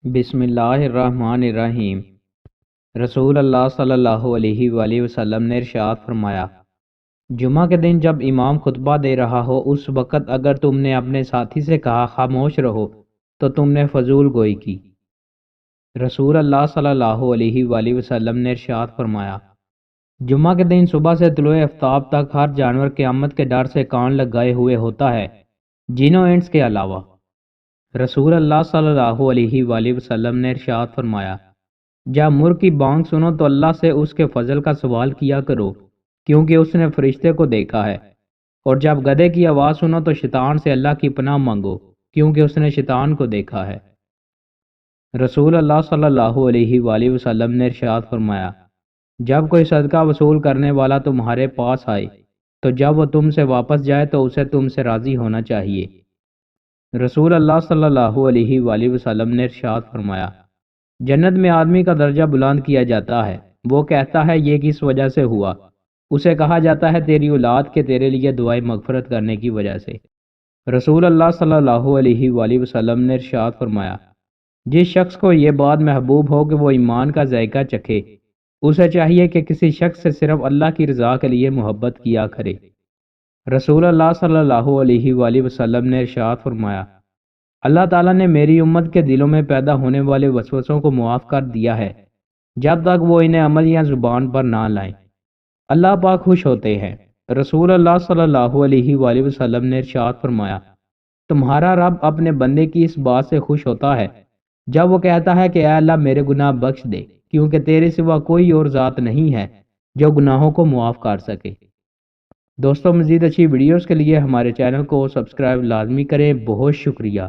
بسم اللہ الرحمن الرحیم۔ رسول اللہ صلی اللہ علیہ وآلہ وسلم نے ارشاد فرمایا، جمعہ کے دن جب امام خطبہ دے رہا ہو اس وقت اگر تم نے اپنے ساتھی سے کہا خاموش رہو تو تم نے فضول گوئی کی۔ رسول اللہ صلی اللہ علیہ وآلہ وسلم نے ارشاد فرمایا، جمعہ کے دن صبح سے طلوع آفتاب تک ہر جانور قیامت کے ڈر سے کان لگائے ہوئے ہوتا ہے، جنوں انس کے علاوہ۔ رسول اللہ صلی اللہ علیہ وآلہ وسلم نے ارشاد فرمایا، جب مرغ کی بانگ سنو تو اللہ سے اس کے فضل کا سوال کیا کرو کیونکہ اس نے فرشتے کو دیکھا ہے، اور جب گدھے کی آواز سنو تو شیطان سے اللہ کی پناہ مانگو کیونکہ اس نے شیطان کو دیکھا ہے۔ رسول اللہ صلی اللہ علیہ وآلہ وسلم نے ارشاد فرمایا، جب کوئی صدقہ وصول کرنے والا تمہارے پاس آئے تو جب وہ تم سے واپس جائے تو اسے تم سے راضی ہونا چاہیے۔ رسول اللہ صلی اللہ علیہ وآلہ وسلم نے ارشاد فرمایا، جنت میں آدمی کا درجہ بلند کیا جاتا ہے، وہ کہتا ہے یہ کس وجہ سے ہوا؟ اسے کہا جاتا ہے تیری اولاد کے تیرے لیے دعائیں مغفرت کرنے کی وجہ سے۔ رسول اللہ صلی اللہ علیہ وآلہ وسلم نے ارشاد فرمایا، جس شخص کو یہ بات محبوب ہو کہ وہ ایمان کا ذائقہ چکھے، اسے چاہیے کہ کسی شخص سے صرف اللہ کی رضا کے لیے محبت کیا کرے۔ رسول اللہ صلی اللہ علیہ وآلہ وسلم نے ارشاد فرمایا، اللہ تعالیٰ نے میری امت کے دلوں میں پیدا ہونے والے وسوسوں کو معاف کر دیا ہے جب تک وہ انہیں عمل یا زبان پر نہ لائیں۔ اللہ پاک خوش ہوتے ہیں۔ رسول اللہ صلی اللہ علیہ وآلہ وسلم نے ارشاد فرمایا، تمہارا رب اپنے بندے کی اس بات سے خوش ہوتا ہے جب وہ کہتا ہے کہ اے اللہ میرے گناہ بخش دے، کیونکہ تیرے سوا کوئی اور ذات نہیں ہے جو گناہوں کو معاف کر سکے۔ دوستوں، مزید اچھی ویڈیوز کے لیے ہمارے چینل کو سبسکرائب لازمی کریں۔ بہت شکریہ۔